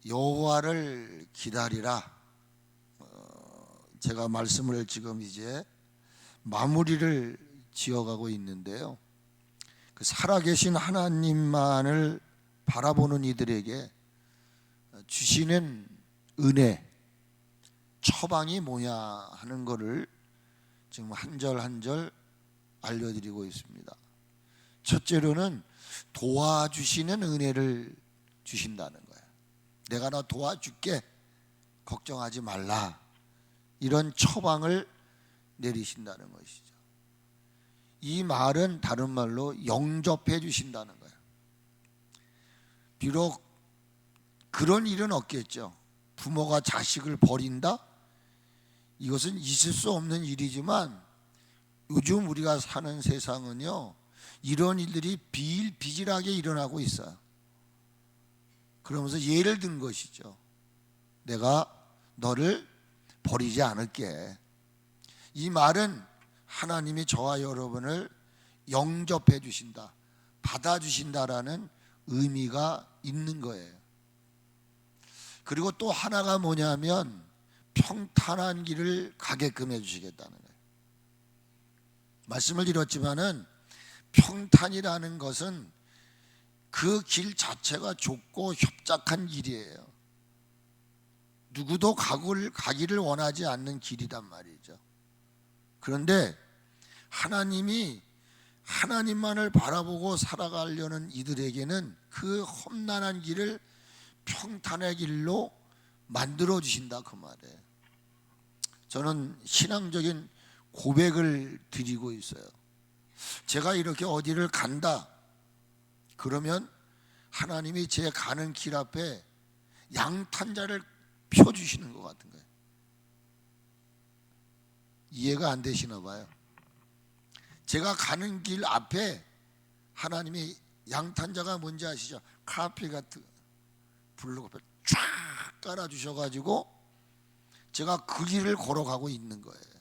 여호와를 기다리라. 제가 말씀을 지금 이제 마무리를 지어가고 있는데요. 그 살아계신 하나님만을 바라보는 이들에게 주시는 은혜, 처방이 뭐냐 하는 것을 지금 한 절 한 절 알려드리고 있습니다. 첫째로는 도와주시는 은혜를 주신다는 거예요. 내가 너 도와줄게, 걱정하지 말라, 이런 처방을 내리신다는 것이죠. 이 말은 다른 말로 영접해 주신다는 거예요. 비록 그런 일은 없겠죠. 부모가 자식을 버린다? 이것은 있을 수 없는 일이지만 요즘 우리가 사는 세상은요, 이런 일들이 비일비재하게 일어나고 있어요. 그러면서 예를 든 것이죠. 내가 너를 버리지 않을게. 이 말은 하나님이 저와 여러분을 영접해 주신다, 받아주신다라는 의미가 있는 거예요. 그리고 또 하나가 뭐냐면 평탄한 길을 가게끔 해주시겠다는 거예요. 말씀을 드렸지만은 평탄이라는 것은 그 길 자체가 좁고 협착한 길이에요. 누구도 가기를 원하지 않는 길이란 말이죠. 그런데 하나님이 하나님만을 바라보고 살아가려는 이들에게는 그 험난한 길을 평탄의 길로 만들어 주신다, 그 말이에요. 저는 신앙적인 고백을 드리고 있어요. 제가 이렇게 어디를 간다 그러면 하나님이 제 가는 길 앞에 양탄자를 펴주시는 것 같은 거예요. 이해가 안 되시나 봐요. 제가 가는 길 앞에 하나님이, 양탄자가 뭔지 아시죠? 카페 같은 블록 쫙 깔아주셔가지고 제가 그 길을 걸어가고 있는 거예요.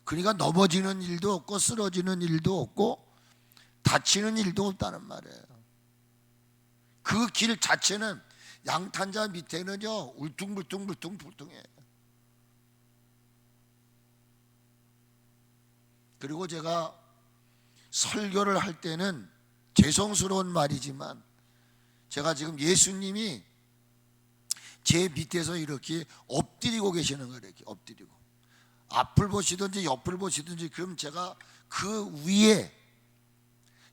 그러니까 넘어지는 일도 없고 쓰러지는 일도 없고 다치는 일도 없다는 말이에요. 그 길 자체는 양탄자 밑에는요 울퉁불퉁해요. 그리고 제가 설교를 할 때는 죄송스러운 말이지만 제가 지금 예수님이 제 밑에서 이렇게 엎드리고 계시는 거예요. 이렇게 엎드리고 앞을 보시든지 옆을 보시든지, 그럼 제가 그 위에,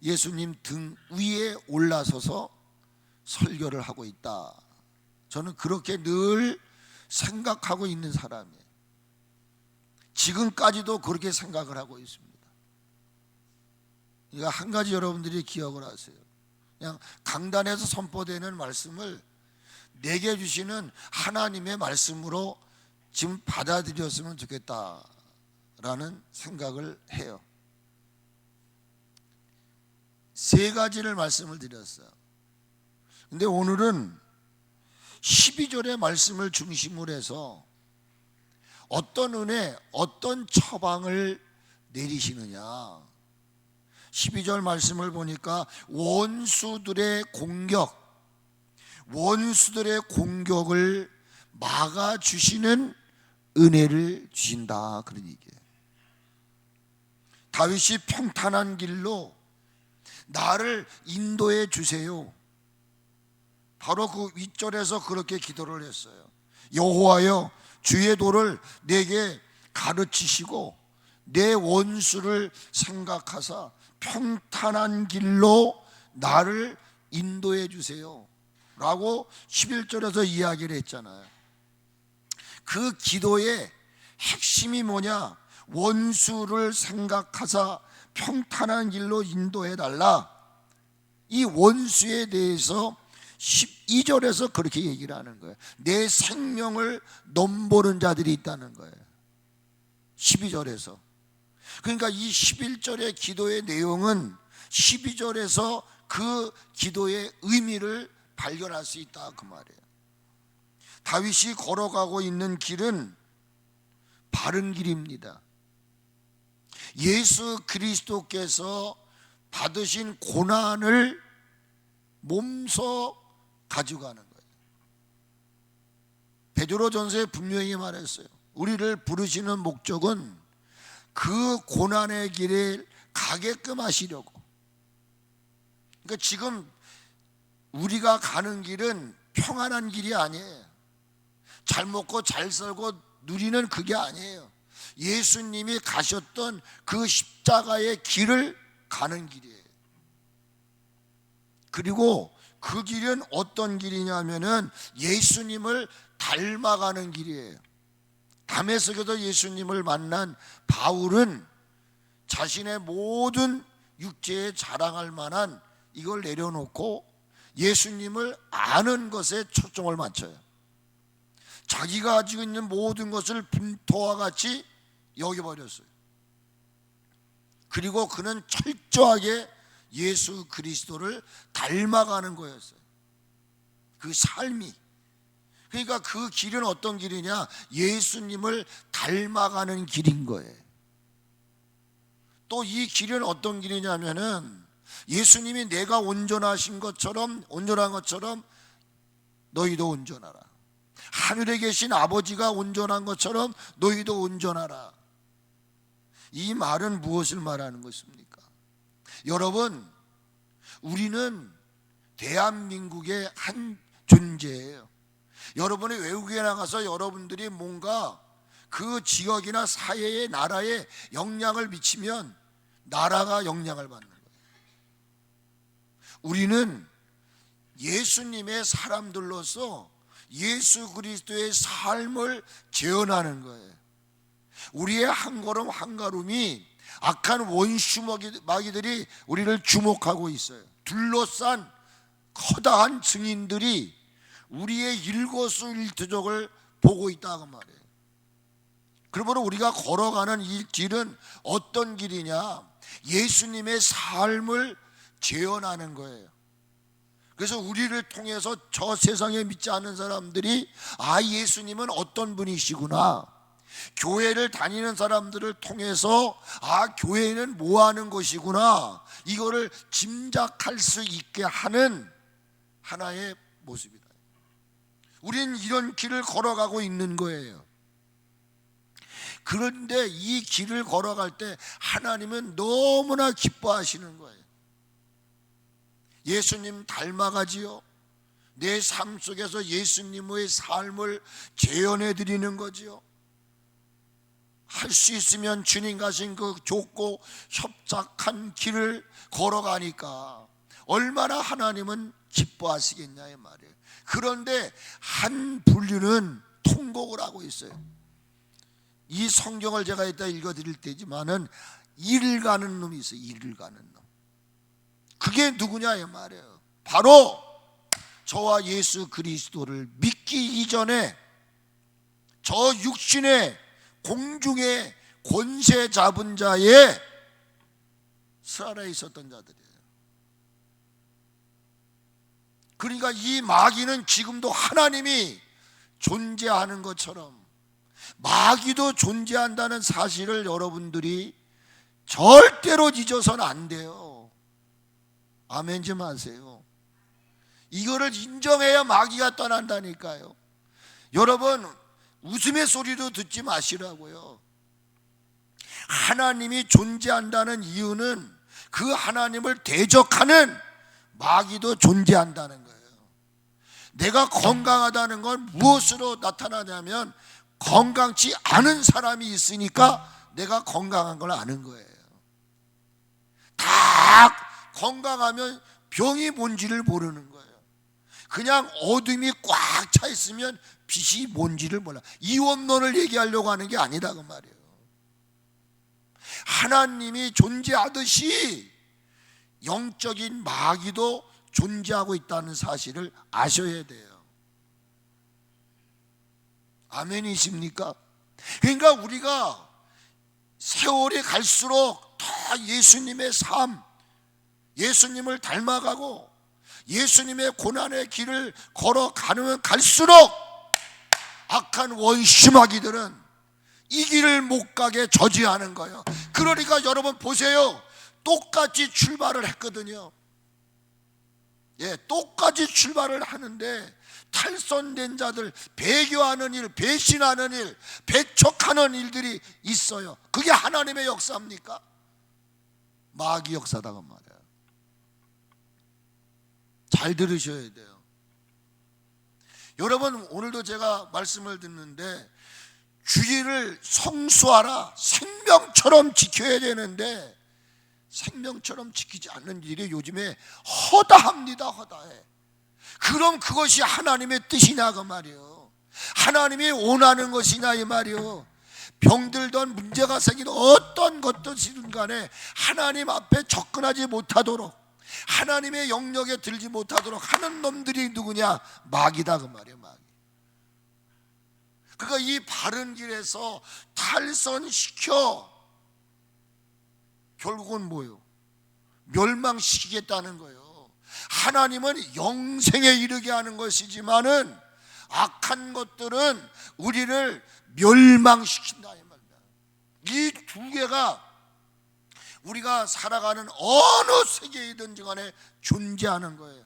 예수님 등 위에 올라서서 설교를 하고 있다. 저는 그렇게 늘 생각하고 있는 사람이에요. 지금까지도 그렇게 생각을 하고 있습니다. 그러니까 한 가지 여러분들이 기억을 하세요. 그냥 강단에서 선포되는 말씀을 내게 주시는 하나님의 말씀으로 지금 받아들였으면 좋겠다라는 생각을 해요. 세 가지를 말씀을 드렸어요. 근데 오늘은 12절의 말씀을 중심으로 해서 어떤 은혜, 어떤 처방을 내리시느냐. 12절 말씀을 보니까 원수들의 공격을 막아주시는 은혜를 주신다, 그런 얘기예요. 다윗이 평탄한 길로 나를 인도해 주세요. 바로 그 윗절에서 그렇게 기도를 했어요. 여호와여, 주의 도를 내게 가르치시고 내 원수를 생각하사 평탄한 길로 나를 인도해 주세요 라고 11절에서 이야기를 했잖아요. 그 기도의 핵심이 뭐냐? 원수를 생각하사 평탄한 길로 인도해 달라. 이 원수에 대해서 12절에서 그렇게 얘기를 하는 거예요. 내 생명을 넘보는 자들이 있다는 거예요. 12절에서. 그러니까 이 11절의 기도의 내용은 12절에서 그 기도의 의미를 발견할 수 있다, 그 말이에요. 다윗이 걸어가고 있는 길은 바른 길입니다. 예수 그리스도께서 받으신 고난을 몸소 가져가는 거예요. 베드로전서에 분명히 말했어요. 우리를 부르시는 목적은 그 고난의 길에 가게끔 하시려고. 그러니까 지금 우리가 가는 길은 평안한 길이 아니에요. 잘 먹고 잘 살고 누리는 그게 아니에요. 예수님이 가셨던 그 십자가의 길을 가는 길이에요. 그리고 그 길은 어떤 길이냐면은 예수님을 닮아가는 길이에요. 다메섹에서 예수님을 만난 바울은 자신의 모든 육체에 자랑할 만한 이걸 내려놓고 예수님을 아는 것에 초점을 맞춰요. 자기가 가지고 있는 모든 것을 빈토와 같이 여겨버렸어요. 그리고 그는 철저하게 예수 그리스도를 닮아가는 거였어요. 그 삶이. 그러니까 그 길은 어떤 길이냐? 예수님을 닮아가는 길인 거예요. 또 이 길은 어떤 길이냐면은 예수님이 내가 온전한 것처럼 너희도 온전하라. 하늘에 계신 아버지가 온전한 것처럼 너희도 온전하라. 이 말은 무엇을 말하는 것입니까? 여러분, 우리는 대한민국의 한 존재예요. 여러분이 외국에 나가서 여러분들이 뭔가 그 지역이나 사회의 나라에 영향을 미치면 나라가 영향을 받는 거예요. 우리는 예수님의 사람들로서 예수 그리스도의 삶을 재현하는 거예요. 우리의 한 걸음 한 걸음이 악한 원수 마귀들이 우리를 주목하고 있어요. 둘러싼 커다란 증인들이 우리의 일거수일투족을 보고 있다고 말이에요. 그러므로 우리가 걸어가는 이 길은 어떤 길이냐? 예수님의 삶을 재현하는 거예요. 그래서 우리를 통해서 저 세상에 믿지 않는 사람들이 예수님은 어떤 분이시구나, 교회를 다니는 사람들을 통해서 교회는 뭐 하는 것이구나, 이거를 짐작할 수 있게 하는 하나의 모습이다. 우리는 이런 길을 걸어가고 있는 거예요. 그런데 이 길을 걸어갈 때 하나님은 너무나 기뻐하시는 거예요. 예수님 닮아가지요. 내 삶 속에서 예수님의 삶을 재현해 드리는 거지요. 할 수 있으면 주님 가신 그 좁고 협착한 길을 걸어가니까 얼마나 하나님은 기뻐하시겠냐 이 말이에요. 그런데 한 분류는 통곡을 하고 있어요. 이 성경을 제가 이따 읽어드릴 때지만은 일을 가는 놈이 있어요. 일을 가는 놈. 그게 누구냐 이 말이에요. 바로 저와 예수 그리스도를 믿기 이전에 저 육신의 공중의 권세 잡은 자의 살아 있었던 자들이에요. 그러니까 이 마귀는 지금도 하나님이 존재하는 것처럼 마귀도 존재한다는 사실을 여러분들이 절대로 잊어서는 안 돼요. 아멘 좀 하세요. 이거를 인정해야 마귀가 떠난다니까요. 여러분, 웃음의 소리도 듣지 마시라고요. 하나님이 존재한다는 이유는 그 하나님을 대적하는 마귀도 존재한다는 거예요. 내가 건강하다는 건 무엇으로 나타나냐면 건강치 않은 사람이 있으니까 내가 건강한 걸 아는 거예요. 다 건강하면 병이 뭔지를 모르는 거예요. 그냥 어둠이 꽉 차 있으면 빛이 뭔지를 몰라. 이원론을 얘기하려고 하는 게 아니다 그 말이에요. 하나님이 존재하듯이 영적인 마귀도 존재하고 있다는 사실을 아셔야 돼요. 아멘이십니까? 그러니까 우리가 세월이 갈수록 더 예수님의 삶, 예수님을 닮아가고 예수님의 고난의 길을 걸어가면 갈수록 악한 원수마귀들은 이 길을 못 가게 저지하는 거예요. 그러니까 여러분 보세요. 똑같이 출발을 했거든요. 예, 똑같이 출발을 하는데 탈선된 자들, 배교하는 일, 배신하는 일, 배척하는 일들이 있어요. 그게 하나님의 역사입니까? 마귀 역사다 그 말이에요. 잘 들으셔야 돼요. 여러분, 오늘도 제가 말씀을 듣는데 주의를 성수하라, 생명처럼 지켜야 되는데 생명처럼 지키지 않는 일이 요즘에 허다합니다. 허다해. 그럼 그것이 하나님의 뜻이냐 그 말이에요. 하나님이 원하는 것이냐 이 말이에요. 병들던 문제가 생기든 어떤 것이든 간에 하나님 앞에 접근하지 못하도록, 하나님의 영역에 들지 못하도록 하는 놈들이 누구냐? 마귀다 그 말이에요. 마귀. 그러니까 이 바른 길에서 탈선시켜 결국은 뭐예요? 멸망시키겠다는 거예요. 하나님은 영생에 이르게 하는 것이지만은 악한 것들은 우리를 멸망시킨다 이 말이야. 이 두 개가 우리가 살아가는 어느 세계이든지 간에 존재하는 거예요.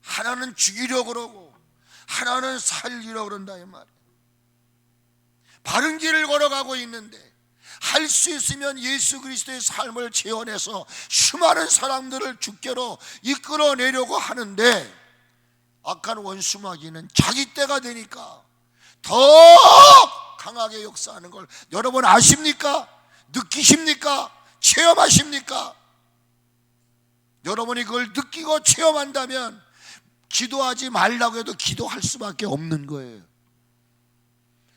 하나는 죽이려고 그러고 하나는 살리려고 그런다 이 말이에요. 바른 길을 걸어가고 있는데 할 수 있으면 예수 그리스도의 삶을 재현해서 수많은 사람들을 주께로 이끌어내려고 하는데 악한 원수 마귀는 자기 때가 되니까 더 강하게 역사하는 걸 여러분 아십니까? 느끼십니까? 체험하십니까? 여러분이 그걸 느끼고 체험한다면 기도하지 말라고 해도 기도할 수밖에 없는 거예요.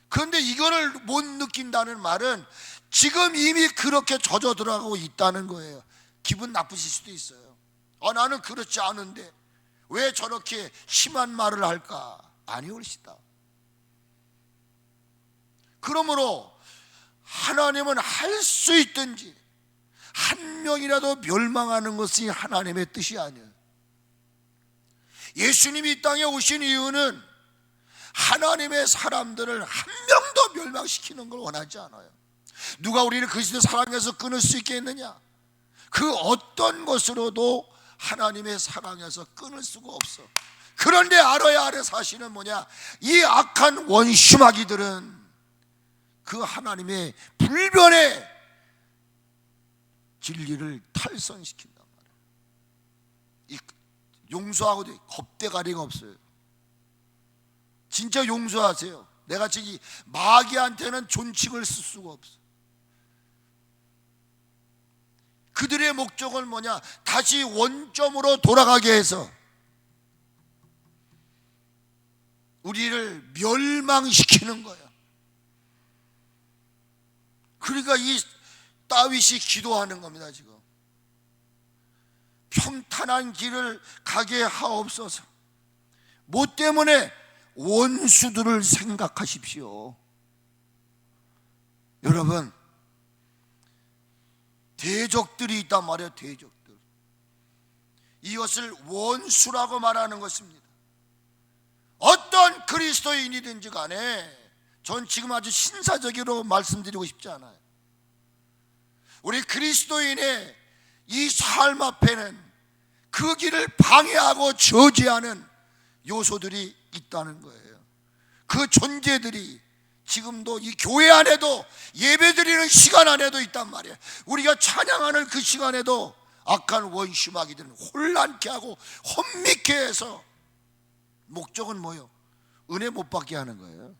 그런데 이거를 못 느낀다는 말은 지금 이미 그렇게 젖어 들어가고 있다는 거예요. 기분 나쁘실 수도 있어요. 나는 그렇지 않은데 왜 저렇게 심한 말을 할까? 아니올시다. 그러므로 하나님은 할 수 있든지 한 명이라도 멸망하는 것이 하나님의 뜻이 아니에요. 예수님이 이 땅에 오신 이유는 하나님의 사람들을 한 명도 멸망시키는 걸 원하지 않아요. 누가 우리를 그리스도 사랑해서 끊을 수 있겠느냐? 그 어떤 것으로도 하나님의 사랑에서 끊을 수가 없어. 그런데 알아야 할 사실은 뭐냐? 이 악한 원수마귀들은 그 하나님의 불변의 진리를 탈선시킨단 말이에요. 이 용서하고도 겁대가리가 없어요. 진짜 용서하세요. 내가 저기 마귀한테는 존칭을 쓸 수가 없어. 그들의 목적은 뭐냐? 다시 원점으로 돌아가게 해서 우리를 멸망시키는 거야. 그러니까 이 다윗이 기도하는 겁니다. 지금 평탄한 길을 가게 하옵소서. 뭐 때문에? 원수들을 생각하십시오. 여러분, 대적들이 있단 말이에요. 대적들. 이것을 원수라고 말하는 것입니다. 어떤 그리스도인이든지 간에 전 지금 아주 신사적으로 말씀드리고 싶지 않아요. 우리 그리스도인의 이 삶 앞에는 그 길을 방해하고 저지하는 요소들이 있다는 거예요. 그 존재들이 지금도 이 교회 안에도 예배드리는 시간 안에도 있단 말이에요. 우리가 찬양하는 그 시간에도 악한 원수 마귀들은 혼란케 하고 혼미케 해서 목적은 뭐예요? 은혜 못 받게 하는 거예요.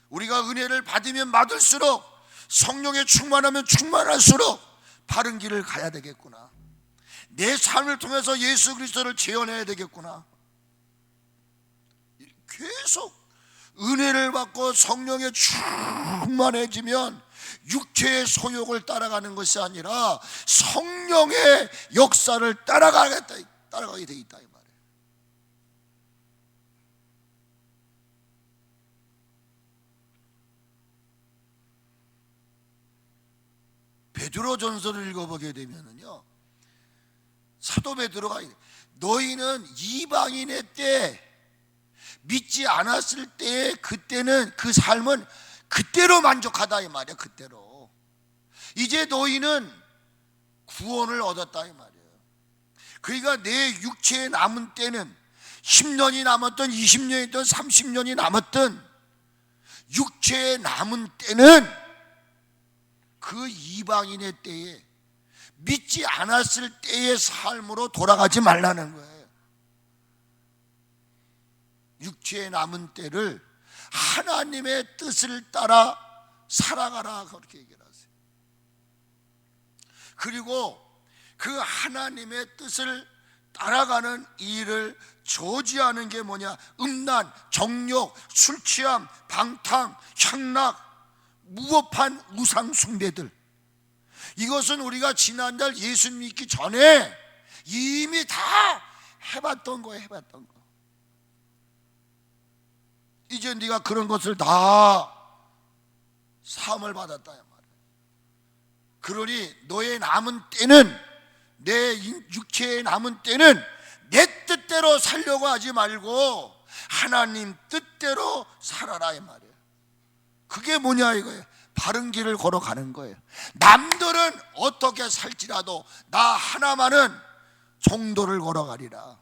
우리가 은혜를 받으면 받을수록, 성령에 충만하면 충만할수록 바른 길을 가야 되겠구나. 내 삶을 통해서 예수 그리스도를 재현해야 되겠구나. 계속 은혜를 받고 성령에 충만해지면 육체의 소욕을 따라가는 것이 아니라 성령의 역사를 따라가게 돼 있다 이 말이에요. 베드로전서를 읽어보게 되면은요, 사도 베드로가 너희는 이방인의 때 믿지 않았을 때 그때는 그 삶은 그때로 만족하다 이 말이야. 그때로. 이제 너희는 구원을 얻었다 이 말이에요. 그러니까 내 육체에 남은 때는 10년이 남았던 20년이든 30년이 남았던 육체에 남은 때는 그 이방인의 때에, 믿지 않았을 때의 삶으로 돌아가지 말라는 거예요. 육체에 남은 때를 하나님의 뜻을 따라 살아가라, 그렇게 얘기를 하세요. 그리고 그 하나님의 뜻을 따라가는 일을 저지하는 게 뭐냐? 음란, 정욕, 술취함, 방탕, 향락, 무법한 우상 숭배들. 이것은 우리가 지난달 예수 믿기 전에 이미 다 해봤던 거예요. 해봤던 거. 이제 네가 그런 것을 다 사함을 받았다 이 말이에요. 그러니 너의 남은 때는, 내 육체의 남은 때는 내 뜻대로 살려고 하지 말고 하나님 뜻대로 살아라 이 말이에요. 그게 뭐냐 이거예요. 바른 길을 걸어가는 거예요. 남들은 어떻게 살지라도 나 하나만은 정도를 걸어가리라.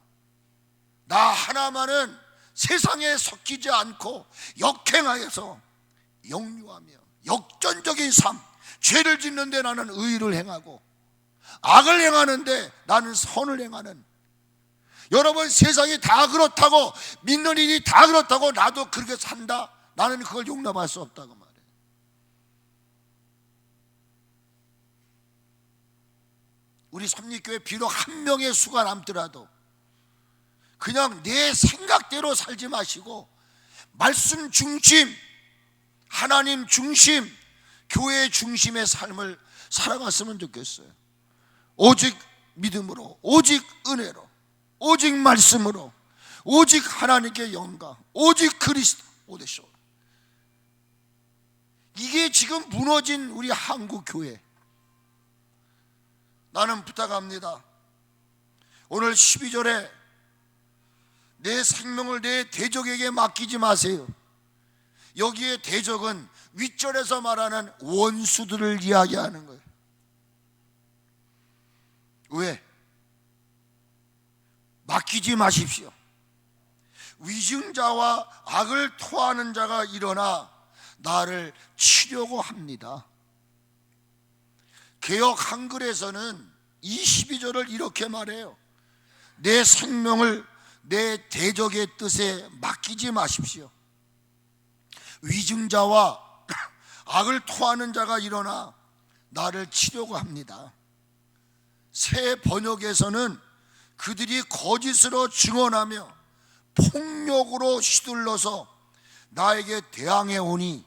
나 하나만은 세상에 섞이지 않고 역행하여서 역류하며 역전적인 삶, 죄를 짓는데 나는 의를 행하고 악을 행하는데 나는 선을 행하는, 여러분 세상이 다 그렇다고, 믿는 일이 다 그렇다고 나도 그렇게 산다, 나는 그걸 용납할 수 없다고 말해요. 우리 삼립교회 비록 한 명의 수가 남더라도 그냥 내 생각대로 살지 마시고 말씀 중심, 하나님 중심, 교회 중심의 삶을 살아갔으면 좋겠어요. 오직 믿음으로, 오직 은혜로, 오직 말씀으로, 오직 하나님께 영광, 오직 그리스도 오대쇼. 이게 지금 무너진 우리 한국 교회. 나는 부탁합니다. 오늘 12절에 내 생명을 내 대적에게 맡기지 마세요. 여기에 대적은 윗절에서 말하는 원수들을 이야기하는 거예요. 왜? 맡기지 마십시오. 위증자와 악을 토하는 자가 일어나 나를 치려고 합니다. 개역 한글에서는 이 12절을 이렇게 말해요. 내 생명을 내 대적의 뜻에 맡기지 마십시오. 위증자와 악을 토하는 자가 일어나 나를 치려고 합니다. 새 번역에서는 그들이 거짓으로 증언하며 폭력으로 시들러서 나에게 대항해 오니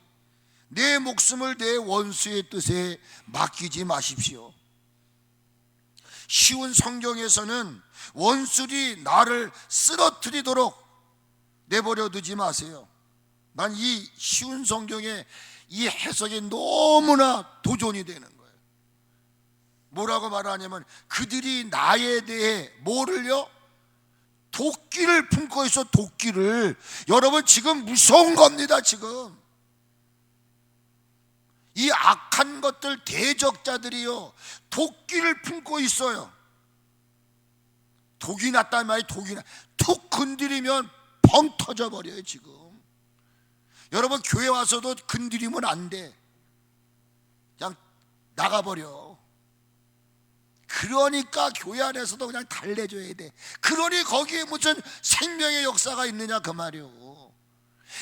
내 목숨을 내 원수의 뜻에 맡기지 마십시오. 쉬운 성경에서는 원수들이 나를 쓰러뜨리도록 내버려 두지 마세요. 난 이 쉬운 성경의 이 해석이 너무나 도전이 되는 거예요. 뭐라고 말하냐면 그들이 나에 대해 뭐를요? 도끼를 품고 있어. 도끼를. 여러분 지금 무서운 겁니다. 지금 이 악한 것들 대적자들이요 도끼를 품고 있어요. 독이 났단 말이에요. 독이 툭 건드리면 펑 터져버려요. 지금 여러분 교회 와서도 건드리면 안 돼. 그냥 나가버려. 그러니까 교회 안에서도 그냥 달래줘야 돼. 그러니 거기에 무슨 생명의 역사가 있느냐 그 말이요.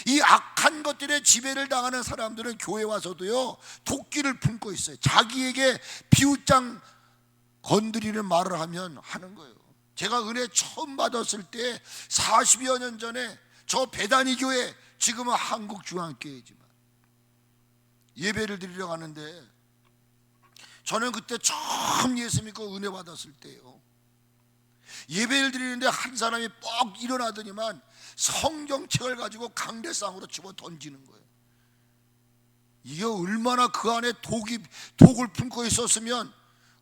이 악한 것들에 지배를 당하는 사람들은 교회 와서도요 도끼를 품고 있어요. 자기에게 비웃장 건드리는 말을 하면 하는 거예요. 제가 은혜 처음 받았을 때 40여 년 전에 저 배단위 교회, 지금은 한국중앙교회지만 예배를 드리러 가는데 저는 그때 처음 예수 믿고 은혜 받았을 때요 예배를 드리는데 한 사람이 뻑 일어나더니만 성경책을 가지고 강대상으로 집어 던지는 거예요. 이게 얼마나 그 안에 독을 품고 있었으면,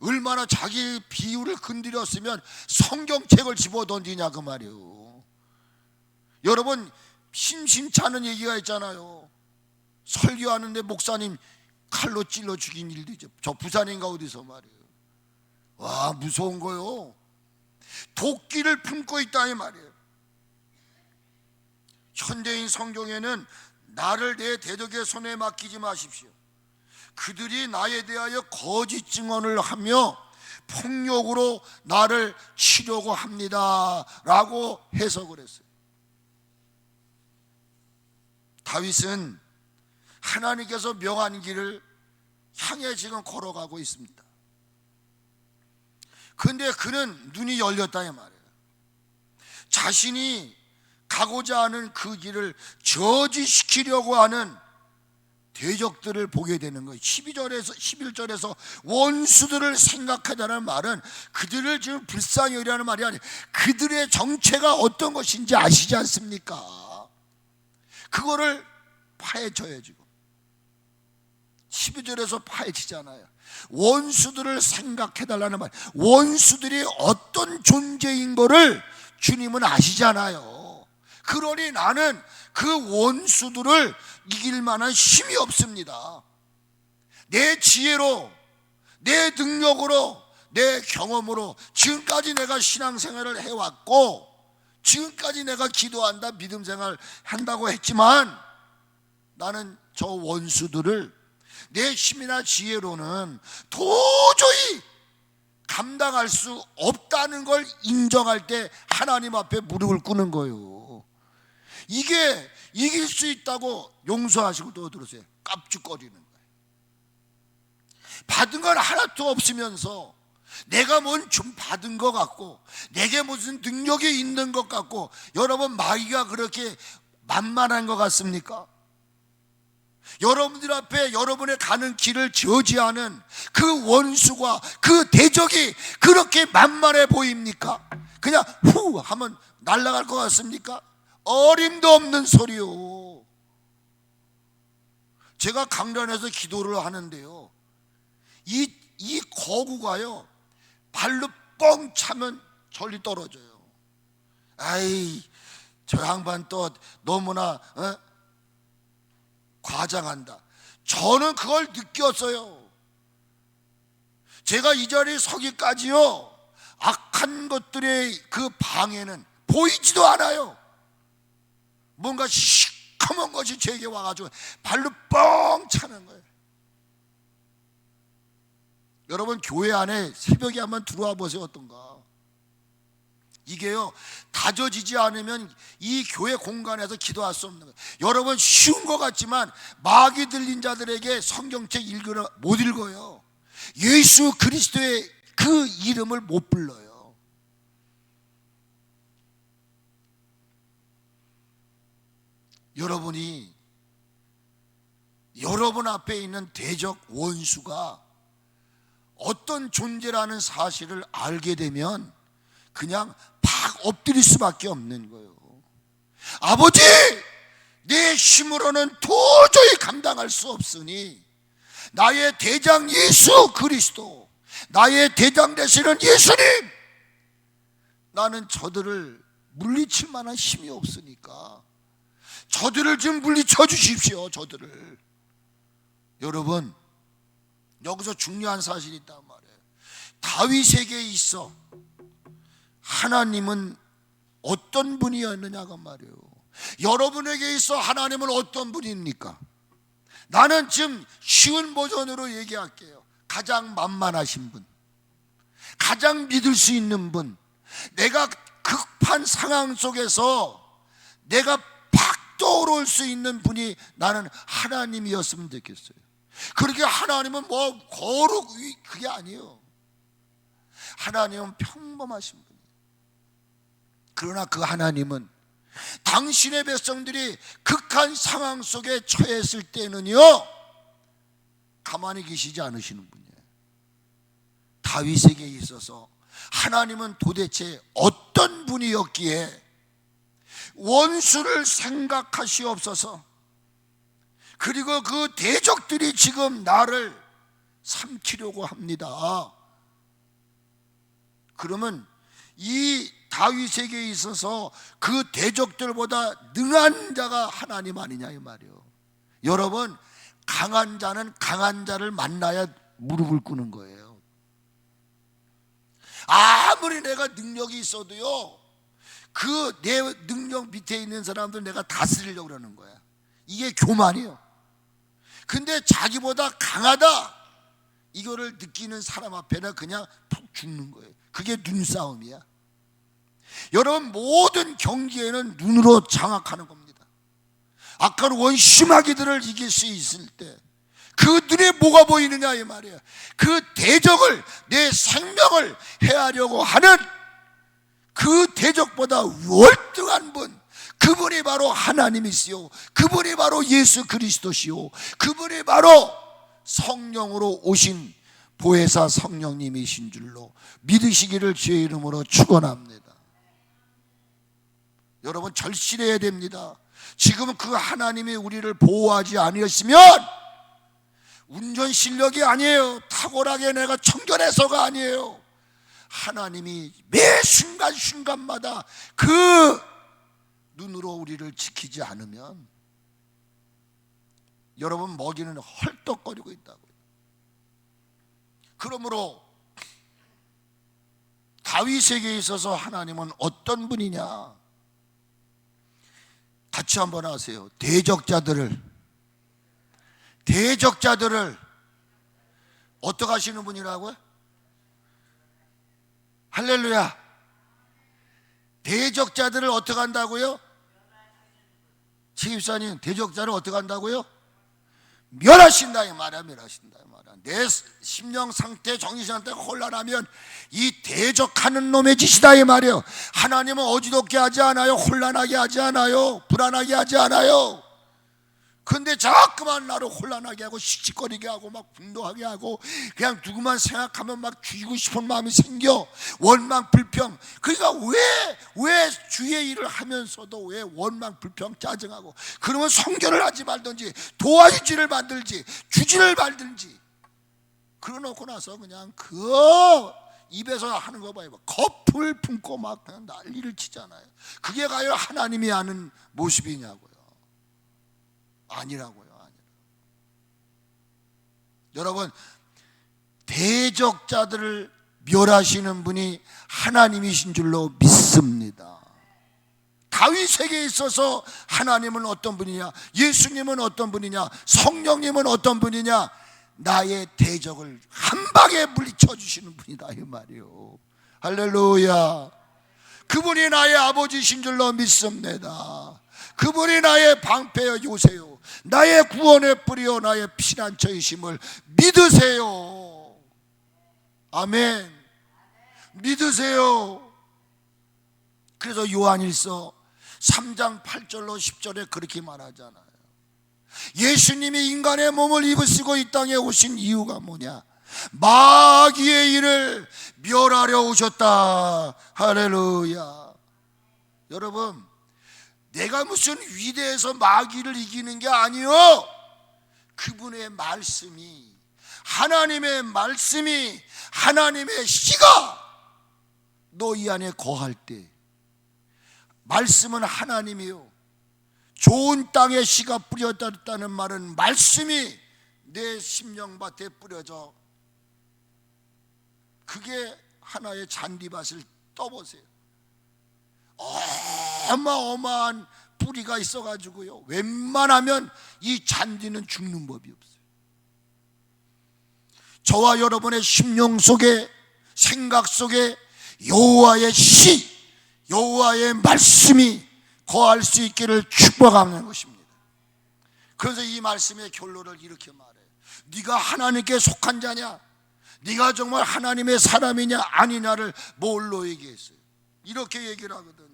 얼마나 자기 비유를 건드렸으면 성경책을 집어 던지냐 그 말이에요. 여러분 심심치 않은 얘기가 있잖아요. 설교하는데 목사님 칼로 찔러 죽인 일도 있죠. 저 부산인가 어디서 말이에요. 와, 무서운 거요. 도끼를 품고 있다 이 말이에요. 현대인 성경에는 나를 내 대적의 손에 맡기지 마십시오. 그들이 나에 대하여 거짓 증언을 하며 폭력으로 나를 치려고 합니다 라고 해석을 했어요. 다윗은 하나님께서 명한 길을 향해 지금 걸어가고 있습니다. 그런데 그는 눈이 열렸다 이 말이에요. 자신이 가고자 하는 그 길을 저지시키려고 하는 대적들을 보게 되는 거예요. 11절에서 원수들을 생각하자는 말은 그들을 지금 불쌍히 여기라는 말이 아니에요. 그들의 정체가 어떤 것인지 아시지 않습니까? 그거를 파헤쳐요. 지금 12절에서 파헤치잖아요. 원수들을 생각해달라는 말, 원수들이 어떤 존재인 거를 주님은 아시잖아요. 그러니 나는 그 원수들을 이길 만한 힘이 없습니다. 내 지혜로, 내 능력으로, 내 경험으로 지금까지 내가 신앙생활을 해왔고, 지금까지 내가 기도한다, 믿음생활 한다고 했지만, 나는 저 원수들을 내 힘이나 지혜로는 도저히 감당할 수 없다는 걸 인정할 때 하나님 앞에 무릎을 꿇는 거예요. 이게 이길 수 있다고 용서하시고 또 들으세요. 깝죽거리는 거예요. 받은 건 하나도 없으면서 내가 뭔 좀 받은 것 같고 내게 무슨 능력이 있는 것 같고, 여러분 마귀가 그렇게 만만한 것 같습니까? 여러분들 앞에 여러분의 가는 길을 저지하는 그 원수가, 그 대적이 그렇게 만만해 보입니까? 그냥 후 하면 날아갈 것 같습니까? 어림도 없는 소리요. 제가 강단에서 기도를 하는데요, 이 거구가요 발로 뻥 차면 절리 떨어져요. 아이, 저 양반 또 너무나 과장한다. 저는 그걸 느꼈어요. 제가 이 자리에 서기까지요, 악한 것들의 그 방해는 보이지도 않아요. 뭔가 시커먼 것이 제게 와가지고 발로 뻥 차는 거예요. 여러분 교회 안에 새벽에 한번 들어와 보세요. 어떤가. 이게요 다져지지 않으면 이 교회 공간에서 기도할 수 없는 거예요. 여러분 쉬운 것 같지만 마귀 들린 자들에게 성경책 읽으라 못 읽어요. 예수 그리스도의 그 이름을 못 불러요. 여러분이 여러분 앞에 있는 대적 원수가 어떤 존재라는 사실을 알게 되면 그냥 팍 엎드릴 수밖에 없는 거예요. 아버지, 내 힘으로는 도저히 감당할 수 없으니 나의 대장 예수 그리스도, 나의 대장 되시는 예수님, 나는 저들을 물리칠 만한 힘이 없으니까 저들을 좀 물리쳐 주십시오. 저들을. 여러분 여기서 중요한 사실이 있단 말이에요. 다윗에게 있어 하나님은 어떤 분이었느냐가 말이에요. 여러분에게 있어 하나님은 어떤 분입니까? 나는 지금 쉬운 버전으로 얘기할게요. 가장 만만하신 분, 가장 믿을 수 있는 분, 내가 급한 상황 속에서 내가 팍 떠오를 수 있는 분이 나는 하나님이었으면 좋겠어요. 그렇게 하나님은 뭐 거룩 그게 아니에요. 하나님은 평범하신 분이에요. 그러나 그 하나님은 당신의 백성들이 극한 상황 속에 처했을 때는요 가만히 계시지 않으시는 분이에요. 다윗에게 있어서 하나님은 도대체 어떤 분이었기에 원수를 생각하시옵소서, 그리고 그 대적들이 지금 나를 삼키려고 합니다. 그러면 이 다윗에게 있어서 그 대적들보다 능한 자가 하나님 아니냐 이 말이에요. 여러분 강한 자는 강한 자를 만나야 무릎을 꿇는 거예요. 아무리 내가 능력이 있어도요, 그 내 능력 밑에 있는 사람들 내가 다스리려고 그러는 거야. 이게 교만이에요. 근데 자기보다 강하다 이거를 느끼는 사람 앞에는 그냥 푹 죽는 거예요. 그게 눈싸움이야. 여러분, 모든 경기에는 눈으로 장악하는 겁니다. 악한 원심하기들을 이길 수 있을 때 그 눈에 뭐가 보이느냐 이 말이에요. 그 대적을, 내 생명을 해하려고 하는 그 대적보다 월등한 분, 그분이 바로 하나님이시요, 그분이 바로 예수 그리스도시요, 그분이 바로 성령으로 오신 보혜사 성령님이신 줄로 믿으시기를 주의 이름으로 축원합니다. 여러분, 절실해야 됩니다. 지금 그 하나님이 우리를 보호하지 아니었으면, 운전 실력이 아니에요, 탁월하게 내가 청결해서가 아니에요, 하나님이 매 순간순간마다 그 눈으로 우리를 지키지 않으면 여러분 먹이는 헐떡거리고 있다고요. 그러므로 다윗에게 있어서 하나님은 어떤 분이냐, 같이 한번 하세요. 대적자들을 어떻게 하시는 분이라고요? 할렐루야. 대적자들을 어떻게 한다고요? 지집사님, 대적자를 어떻게 한다고요? 멸하신다 이 말이야. 멸하신다 이 말이야. 내 심령 상태, 정신 상태가 혼란하면 이 대적하는 놈의 짓이다 이 말이에요. 하나님은 어지럽게 하지 않아요. 혼란하게 하지 않아요. 불안하게 하지 않아요. 근데 자꾸만 나를 혼란하게 하고 씩씩거리게 하고 막 분노하게 하고 그냥 누구만 생각하면 막 죽이고 싶은 마음이 생겨. 원망 불평. 그러니까 왜 주의 일을 하면서도 왜 원망 불평 짜증하고, 그러면 성결을 하지 말든지 도와주지를 만들지 주지를 말든지, 그러놓고 나서 그냥 그 입에서 하는 거 봐요. 거풀 품고 막 그냥 난리를 치잖아요. 그게 과연 하나님이 하는 모습이냐고요. 아니라고요. 여러분, 대적자들을 멸하시는 분이 하나님이신 줄로 믿습니다. 다윗에게 있어서 하나님은 어떤 분이냐, 예수님은 어떤 분이냐, 성령님은 어떤 분이냐, 나의 대적을 한 방에 물리쳐 주시는 분이다 이 말이요. 할렐루야. 그분이 나의 아버지신 줄로 믿습니다. 그분이 나의 방패여 요새요, 나의 구원의 뿌리요, 나의 피난처이심을 믿으세요. 아멘. 믿으세요. 그래서 요한일서 3장 8절로 10절에 그렇게 말하잖아요. 예수님이 인간의 몸을 입으시고 이 땅에 오신 이유가 뭐냐? 마귀의 일을 멸하려 오셨다. 할렐루야. 여러분, 내가 무슨 위대해서 마귀를 이기는 게 아니요, 그분의 말씀이, 하나님의 말씀이, 하나님의 씨가 너희 안에 거할 때, 말씀은 하나님이요, 좋은 땅에 씨가 뿌려졌다는 말은 말씀이 내 심령밭에 뿌려져, 그게 하나의 잔디밭을 떠보세요. 어마어마한 뿌리가 있어가지고요, 웬만하면 이 잔디는 죽는 법이 없어요. 저와 여러분의 심령 속에, 생각 속에 여호와의 씨, 여호와의 말씀이 거할 수 있기를 축복하는 것입니다. 그래서 이 말씀의 결론을 이렇게 말해요. 네가 하나님께 속한 자냐, 네가 정말 하나님의 사람이냐 아니냐를 뭘로 얘기했어요? 이렇게 얘기를 하거든요.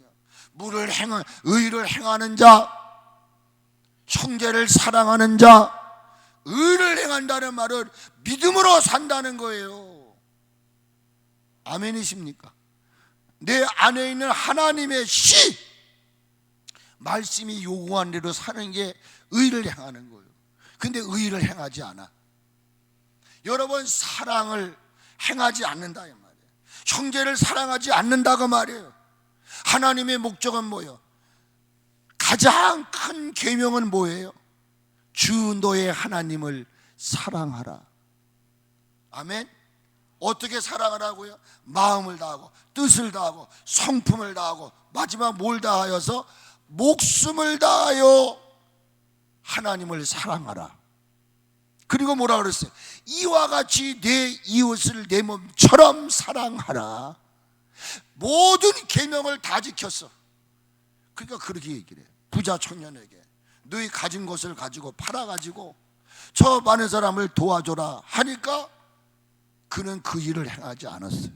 의를 행하는 자, 형제를 사랑하는 자, 의를 행한다는 말은 믿음으로 산다는 거예요. 아멘이십니까? 내 안에 있는 하나님의 씨, 말씀이 요구한 대로 사는 게 의를 행하는 거예요. 근데 의를 행하지 않아. 여러분, 사랑을 행하지 않는다 이 말이에요. 형제를 사랑하지 않는다고 말이에요. 하나님의 목적은 뭐예요? 가장 큰 계명은 뭐예요? 주 너의 하나님을 사랑하라. 아멘. 어떻게 사랑하라고요? 마음을 다하고 뜻을 다하고 성품을 다하고 마지막 뭘 다하여서 목숨을 다하여 하나님을 사랑하라. 그리고 뭐라 그랬어요? 이와 같이 내 이웃을 내 몸처럼 사랑하라. 모든 계명을 다 지켰어. 그러니까 그렇게 얘기를 해요. 부자 청년에게 너희 가진 것을 가지고 팔아가지고 저 많은 사람을 도와줘라 하니까 그는 그 일을 행하지 않았어요.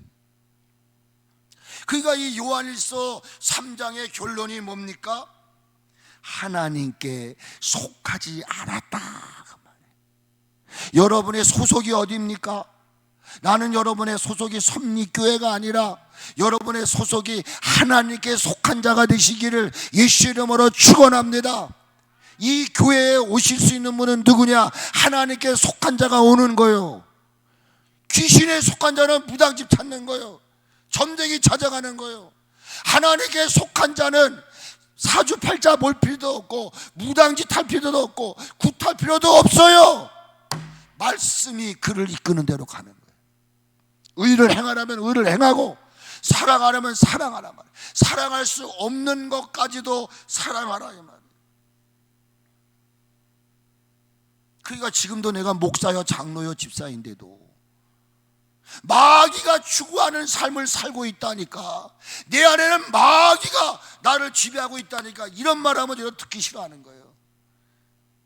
그러니까 이 요한일서 3장의 결론이 뭡니까? 하나님께 속하지 않았다. 여러분의 소속이 어디입니까? 나는 여러분의 소속이 섭리교회가 아니라 여러분의 소속이 하나님께 속한 자가 되시기를 예수 이름으로 축원합니다. 이 교회에 오실 수 있는 분은 누구냐? 하나님께 속한 자가 오는 거예요. 귀신에 속한 자는 무당집 찾는 거예요. 점쟁이 찾아가는 거예요. 하나님께 속한 자는 사주팔자 볼 필요도 없고 무당집 탈 필요도 없고 굿할 필요도 없어요. 말씀이 그를 이끄는 대로 가는 거예요. 의를 행하라면 의를 행하고 사랑하려면 사랑하라 말이에요. 사랑할 수 없는 것까지도 사랑하라 이 말이에요. 그러니까 지금도 내가 목사여 장로여 집사인데도 마귀가 추구하는 삶을 살고 있다니까, 내 안에는 마귀가 나를 지배하고 있다니까, 이런 말하면 제가 듣기 싫어하는 거예요.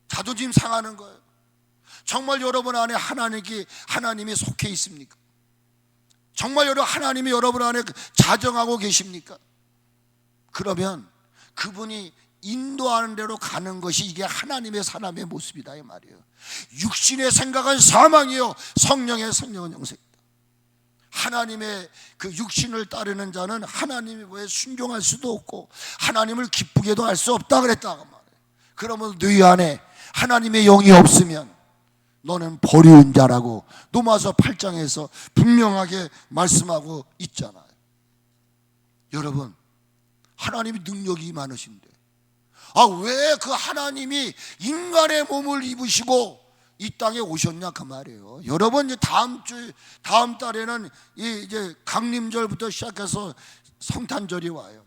자존심 상하는 거예요. 정말 여러분 안에 하나님이 속해 있습니까? 정말 하나님이 여러분 안에 자정하고 계십니까? 그러면 그분이 인도하는 대로 가는 것이 이게 하나님의 사람의 모습이다 이 말이에요. 육신의 생각은 사망이요 성령의 생명은 영생이다. 하나님의 그 육신을 따르는 자는 하나님의 왜 순종할 수도 없고 하나님을 기쁘게도 할 수 없다 그랬다 말이에요. 그러면 너희 안에 하나님의 영이 없으면 너는 버리운 자라고 로마서 8장에서 분명하게 말씀하고 있잖아요. 여러분, 하나님이 능력이 많으신데 왜 그 하나님이 인간의 몸을 입으시고 이 땅에 오셨냐 그 말이에요. 여러분, 이제 다음 달에는 이제 강림절부터 시작해서 성탄절이 와요.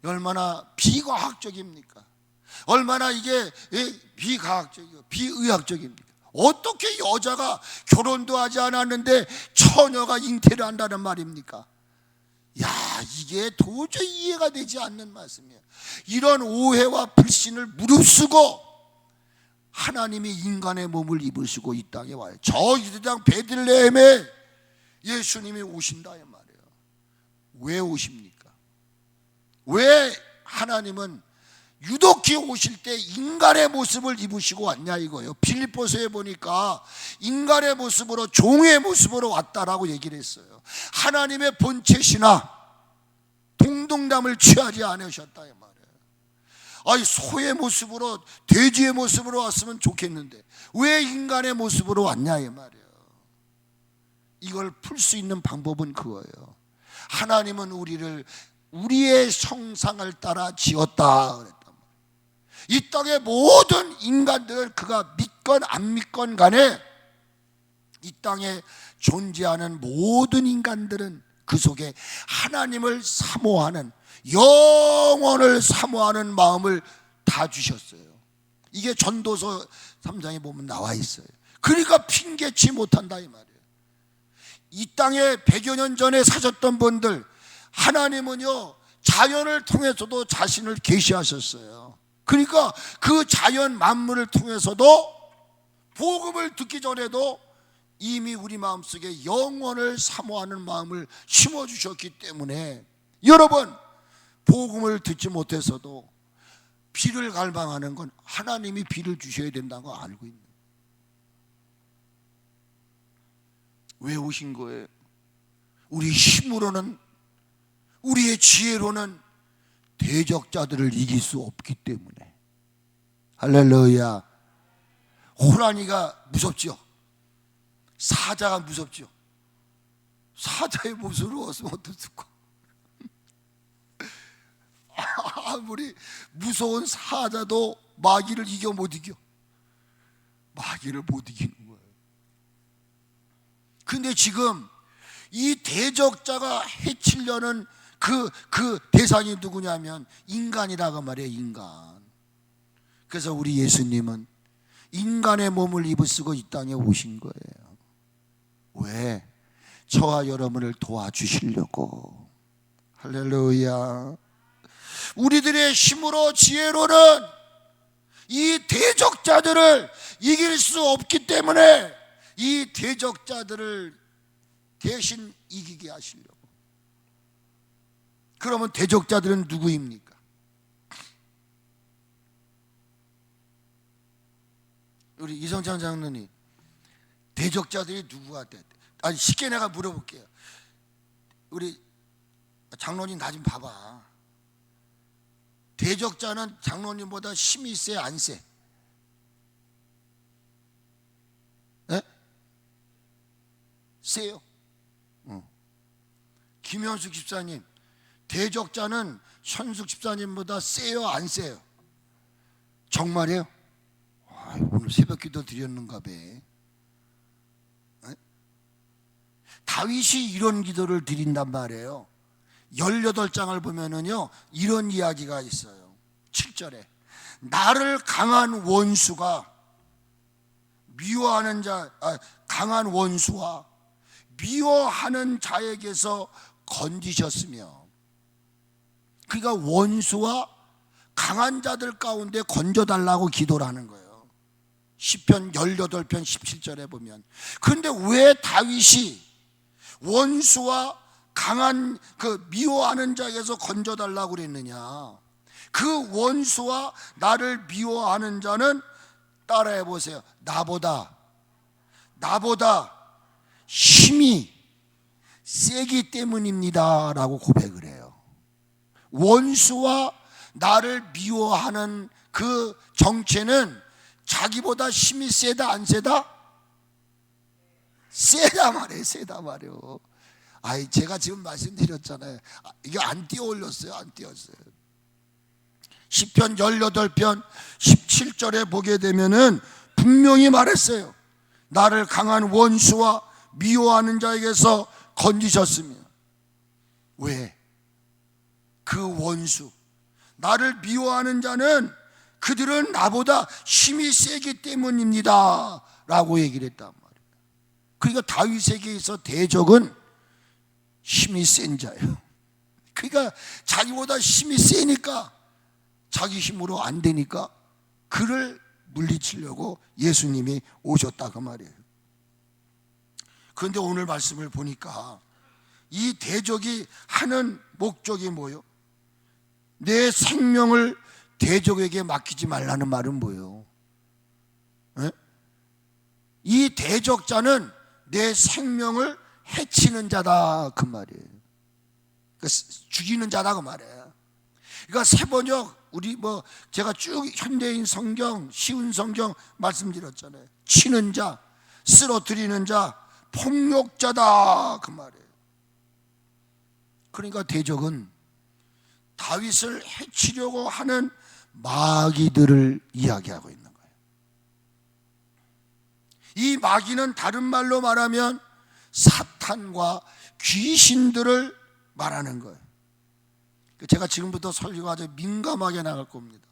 얼마나 비과학적입니까? 얼마나 이게 비과학적이고 비의학적입니까? 어떻게 여자가 결혼도 하지 않았는데 처녀가 잉태를 한다는 말입니까? 이게 도저히 이해가 되지 않는 말씀이에요. 이런 오해와 불신을 무릅쓰고 하나님이 인간의 몸을 입으시고 이 땅에 와요. 저 유대당 베들레헴에 예수님이 오신다 이 말이에요. 왜 오십니까? 왜 하나님은 유독히 오실 때 인간의 모습을 입으시고 왔냐 이거예요. 빌립보서에 보니까 인간의 모습으로, 종의 모습으로 왔다라고 얘기를 했어요. 하나님의 본체시나 동등담을 취하지 않으셨다 이 말이에요. 소의 모습으로, 돼지의 모습으로 왔으면 좋겠는데 왜 인간의 모습으로 왔냐 이 말이에요. 이걸 풀 수 있는 방법은 그거예요. 하나님은 우리를 우리의 형상을 따라 지었다 그랬단 말이에요. 이 땅의 모든 인간들을 그가 믿건 안 믿건 간에 이 땅에 존재하는 모든 인간들은 그 속에 하나님을 사모하는, 영원을 사모하는 마음을 다 주셨어요. 이게 전도서 3장에 보면 나와 있어요. 그러니까 핑계치 못한다 이 말이에요. 이 땅에 100여 년 전에 사셨던 분들, 하나님은요 자연을 통해서도 자신을 계시하셨어요. 그러니까 그 자연 만물을 통해서도 복음을 듣기 전에도 이미 우리 마음속에 영원을 사모하는 마음을 심어주셨기 때문에 여러분, 복음을 듣지 못해서도 비를 갈망하는 건 하나님이 비를 주셔야 된다는 거 알고 있는 거예요. 왜 오신 거예요? 우리 힘으로는, 우리의 지혜로는 대적자들을 이길 수 없기 때문에. 할렐루야. 호랑이가 무섭죠? 사자가 무섭죠? 사자의 모습으로 왔으면 어떻을까? 아무리 무서운 사자도 마귀를 이겨 못 이겨. 마귀를 못 이기는 거예요. 근데 지금 이 대적자가 해치려는 그 대상이 누구냐면 인간이라고 말이에요. 인간. 그래서 우리 예수님은 인간의 몸을 입으시고 이 땅에 오신 거예요. 왜? 저와 여러분을 도와주시려고. 할렐루야. 우리들의 힘으로 지혜로는 이 대적자들을 이길 수 없기 때문에 이 대적자들을 대신 이기게 하시려고. 그러면 대적자들은 누구입니까? 우리 이성찬 장로님, 대적자들이 누구가 돼? 아니, 쉽게 내가 물어볼게요. 우리 장로님 나 좀 봐봐. 대적자는 장로님보다 힘이 세, 안 세? 네? 세요. 김현숙 집사님, 대적자는 현숙 집사님보다 세요, 안 세요? 정말이에요? 오늘 새벽 기도 드렸는가 봐. 다윗이 이런 기도를 드린단 말이에요. 18장을 보면은요, 이런 이야기가 있어요. 7절에 나를 강한 원수가 강한 원수와 미워하는 자에게서 건지셨으며, 그러니까 원수와 강한 자들 가운데 건져달라고 기도를 하는 거예요. 시편 18편 17절에 보면. 그런데 왜 다윗이 원수와 강한 미워하는 자에게서 건져달라고 그랬느냐? 그 원수와 나를 미워하는 자는, 따라해 보세요, 나보다 힘이 세기 때문입니다 라고 고백을 해요. 원수와 나를 미워하는 그 정체는 자기보다 힘이 세다, 안 세다? 세다 말이에요. 세다 말이에요. 제가 지금 말씀드렸잖아요. 이게 안 띄어 올렸어요. 안 띄었어요. 시편 18편 17절에 보게 되면은 분명히 말했어요. 나를 강한 원수와 미워하는 자에게서 건지셨으며. 왜? 그 원수, 나를 미워하는 자는 그들은 나보다 힘이 세기 때문입니다 라고 얘기를 했단 말이에요. 그러니까 다윗에게 있어 대적은 힘이 센 자예요. 그러니까 자기보다 힘이 세니까, 자기 힘으로 안 되니까 그를 물리치려고 예수님이 오셨다 그 말이에요. 그런데 오늘 말씀을 보니까 이 대적이 하는 목적이 뭐예요? 내 생명을 대적에게 맡기지 말라는 말은 뭐예요? 네? 이 대적자는 내 생명을 해치는 자다 그 말이에요. 그러니까 죽이는 자다 그 말이에요. 그러니까 세번역, 우리 제가 쭉 현대인 성경, 쉬운 성경 말씀드렸잖아요. 치는 자, 쓰러뜨리는 자, 폭력자다 그 말이에요. 그러니까 대적은 다윗을 해치려고 하는 마귀들을 이야기하고 있는 거예요. 이 마귀는 다른 말로 말하면 사탄과 귀신들을 말하는 거예요. 제가 지금부터 설교가 아주 민감하게 나갈 겁니다.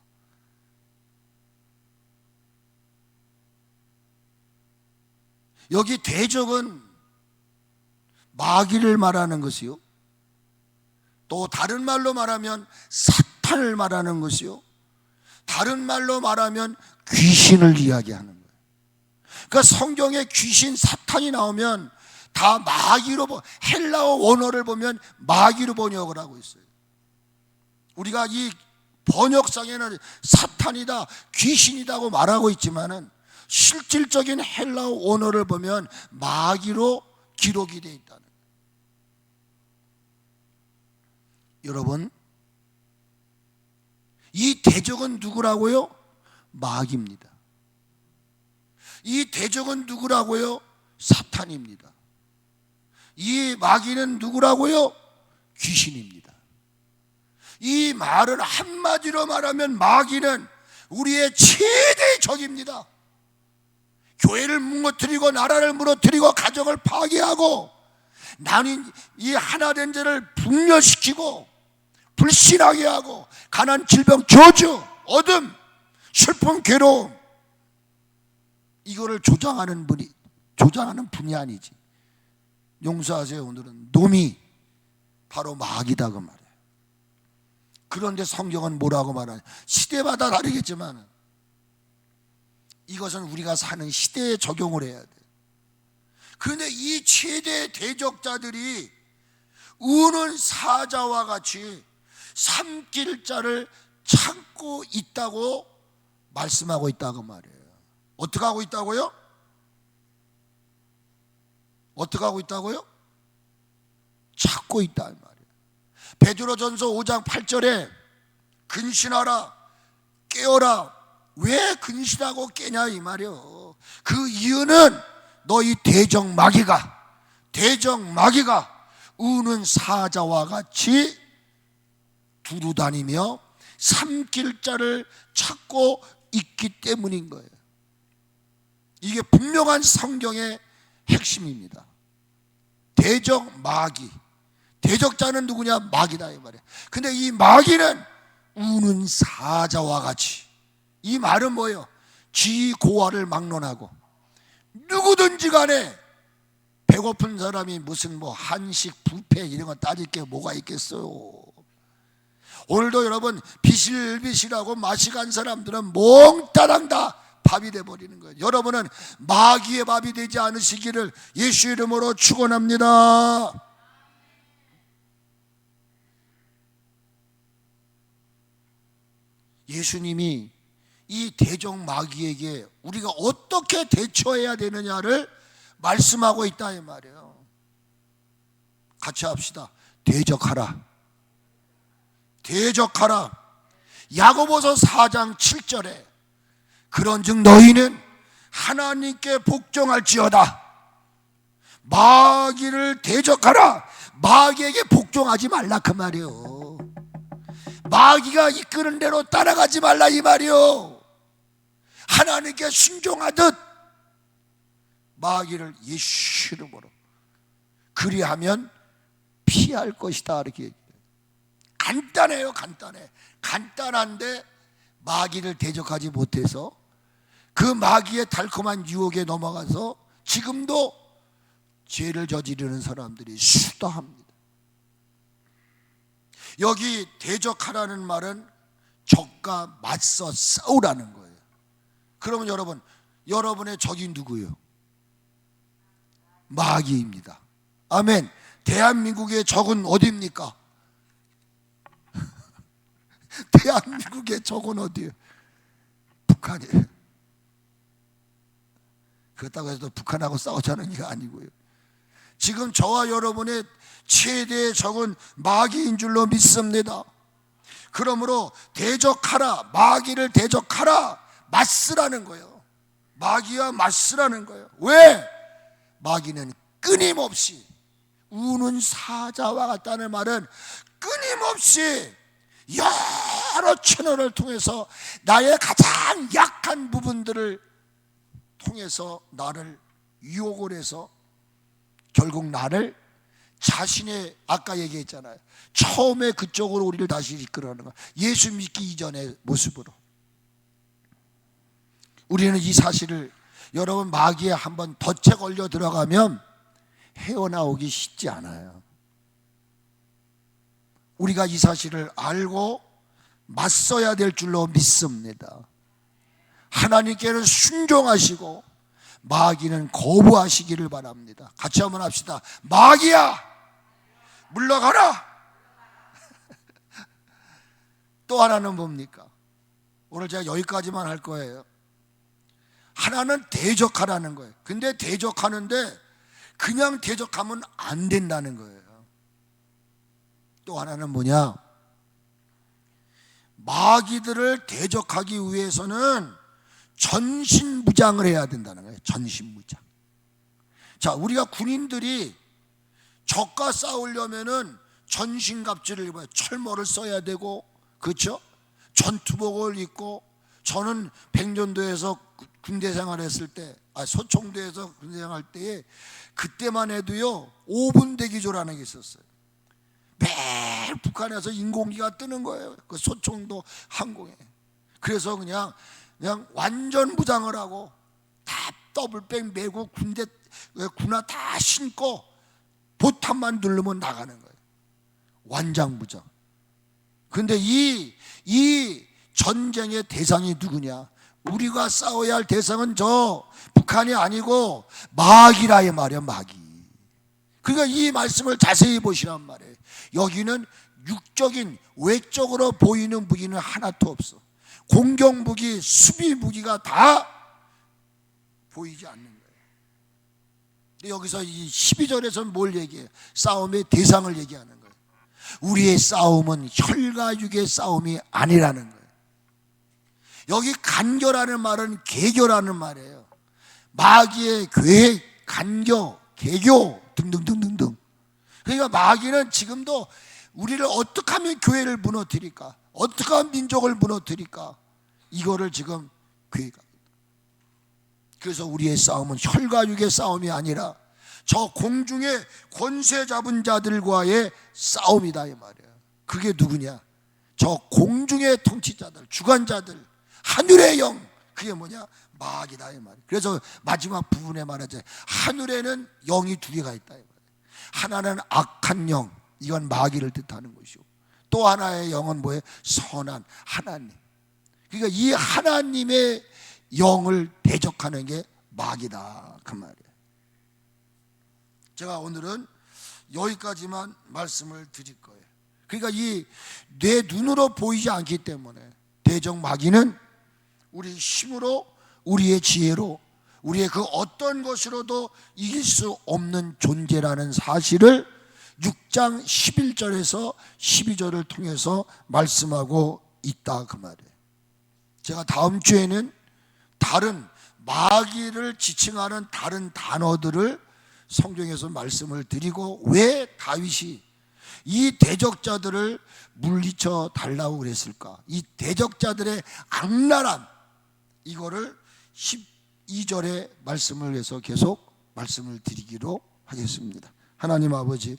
여기 대적은 마귀를 말하는 것이요, 또 다른 말로 말하면 사탄을 말하는 것이요, 다른 말로 말하면 귀신을 이야기하는 거예요. 그러니까 성경에 귀신, 사탄이 나오면 다 마귀로, 헬라어 원어를 보면 마귀로 번역을 하고 있어요. 우리가 이 번역상에는 사탄이다, 귀신이다고 말하고 있지만은 실질적인 헬라어 원어를 보면 마귀로 기록이 되어 있다는 거예요. 여러분, 이 대적은 누구라고요? 마귀입니다. 이 대적은 누구라고요? 사탄입니다. 이 마귀는 누구라고요? 귀신입니다. 이 말은 한마디로 말하면 마귀는 우리의 최대의 적입니다. 교회를 무너뜨리고 나라를 무너뜨리고 가정을 파괴하고 나는 이 하나된 자를 분열시키고 불신하게 하고 가난, 질병, 저주, 어둠, 슬픔, 괴로움, 이거를 조장하는 분이 아니지. 용서하세요. 오늘은 놈이 바로 마귀다 그 말이에요. 그런데 성경은 뭐라고 말하냐? 시대마다 다르겠지만 이것은 우리가 사는 시대에 적용을 해야 돼. 그런데 이 최대 대적자들이 우는 사자와 같이 삼킬 자를 찾고 있다고 말씀하고 있다고 말이에요. 어떻게 하고 있다고요? 어떻게 하고 있다고요? 찾고 있다 말이에요. 베드로전서 5장 8절에 근신하라, 깨어라. 왜 근신하고 깨냐 이 말이에요. 그 이유는 너희 대적 마귀가 우는 사자와 같이 두루다니며 삼킬 자를 찾고 있기 때문인 거예요. 이게 분명한 성경의 핵심입니다. 대적 마귀, 대적자는 누구냐? 마귀다 이 말이에요. 근데 이 마귀는 우는 사자와 같이, 이 말은 뭐예요? 지고와를 막론하고 누구든지 간에 배고픈 사람이 무슨 뭐 한식, 뷔페 이런 거 따질 게 뭐가 있겠어요. 오늘도 여러분 비실비실하고 맛이 간 사람들은 몽따당 다 밥이 돼버리는 거예요. 여러분은 마귀의 밥이 되지 않으시기를 예수 이름으로 축원합니다. 예수님이 이 대적 마귀에게 우리가 어떻게 대처해야 되느냐를 말씀하고 있다 이 말이에요. 같이 합시다. 대적하라. 야고보서 4장 7절에 그런즉 너희는 하나님께 복종할지어다. 마귀를 대적하라. 마귀에게 복종하지 말라 그 말이에요. 마귀가 이끄는 대로 따라가지 말라 이 말이에요. 하나님께 순종하듯 마귀를 예수 이름으로, 그리하면 피할 것이다 이렇게 얘기해요. 간단해요. 간단한데 마귀를 대적하지 못해서 그 마귀의 달콤한 유혹에 넘어가서 지금도 죄를 저지르는 사람들이 수다합니다. 여기 대적하라는 말은 적과 맞서 싸우라는 거예요. 그러면 여러분의 적이 누구예요? 마귀입니다. 아멘. 대한민국의 적은 어디입니까? 대한민국의 적은 어디예요? 북한이에요. 그렇다고 해서 북한하고 싸우자는 게 아니고요. 지금 저와 여러분의 최대의 적은 마귀인 줄로 믿습니다. 그러므로 대적하라, 마귀를 대적하라, 맞서라는 거예요. 마귀와 맞서라는 거예요. 왜? 마귀는 끊임없이 우는 사자와 같다는 말은 끊임없이 여러 채널을 통해서 나의 가장 약한 부분들을 통해서 나를 유혹을 해서 결국 나를 자신의, 아까 얘기했잖아요, 처음에 그쪽으로 우리를 다시 이끌어가는 거, 예수 믿기 이전의 모습으로. 우리는 이 사실을, 여러분 마귀에 한번 덫에 걸려 들어가면 헤어나오기 쉽지 않아요. 우리가 이 사실을 알고 맞서야 될 줄로 믿습니다. 하나님께는 순종하시고 마귀는 거부하시기를 바랍니다. 같이 한번 합시다. 마귀야, 물러가라. 또 하나는 뭡니까? 오늘 제가 여기까지만 할 거예요. 하나는 대적하라는 거예요. 근데 대적하는데 그냥 대적하면 안 된다는 거예요. 또 하나는 뭐냐? 마귀들을 대적하기 위해서는 전신무장을 해야 된다는 거예요. 전신무장. 자, 우리가 군인들이 적과 싸우려면은 전신갑주를 입어요. 철모를 써야 되고, 그렇죠? 전투복을 입고 저는 백년도에서 군대 생활했을 때, 소총도에서 군대 생활할 때에 그때만 해도요 5분 대기조라는 게 있었어요. 매일 북한에서 인공기가 뜨는 거예요. 그 소총도 항공에. 그래서 그냥 완전 무장을 하고 다 더블백 메고 군화 다 신고 보탄만 누르면 나가는 거예요. 완장무장. 근데 이 전쟁의 대상이 누구냐? 우리가 싸워야 할 대상은 저 북한이 아니고 마귀라 이 말이야, 마귀. 그러니까 이 말씀을 자세히 보시란 말이에요. 여기는 육적인 외적으로 보이는 무기는 하나도 없어. 공격 무기, 수비 무기가 다 보이지 않는 거예요. 근데 여기서 이 12절에서는 뭘 얘기해요? 싸움의 대상을 얘기하는 거예요. 우리의 싸움은 혈과 육의 싸움이 아니라는 거예요. 여기 간교라는 말은 개교라는 말이에요. 마귀의 계획, 간교, 개교 등등등등등. 그러니까 마귀는 지금도 우리를 어떻게 하면 교회를 무너뜨릴까, 어떻게 하면 민족을 무너뜨릴까, 이거를 지금 계획합니다. 그래서 우리의 싸움은 혈과 육의 싸움이 아니라 저 공중에 권세 잡은 자들과의 싸움이다 이 말이에요. 그게 누구냐? 저 공중의 통치자들, 주관자들, 하늘의 영, 그게 뭐냐? 마귀다 이 말이에요. 그래서 마지막 부분에 말하죠. 하늘에는 영이 두 개가 있다 이 말이에요. 하나는 악한 영, 이건 마귀를 뜻하는 것이고, 또 하나의 영은 뭐예요? 선한 하나님. 그러니까 이 하나님의 영을 대적하는 게 마귀다 그 말이에요. 제가 오늘은 여기까지만 말씀을 드릴 거예요. 그러니까 이 내 눈으로 보이지 않기 때문에 대적 마귀는 우리 힘으로, 우리의 지혜로, 우리의 그 어떤 것으로도 이길 수 없는 존재라는 사실을 6장 11절에서 12절을 통해서 말씀하고 있다 그 말이에요. 제가 다음 주에는 다른 마귀를 지칭하는 다른 단어들을 성경에서 말씀을 드리고, 왜 다윗이 이 대적자들을 물리쳐 달라고 그랬을까, 이 대적자들의 악랄함, 이거를 12절의 말씀을 해서 계속 말씀을 드리기로 하겠습니다. 하나님 아버지,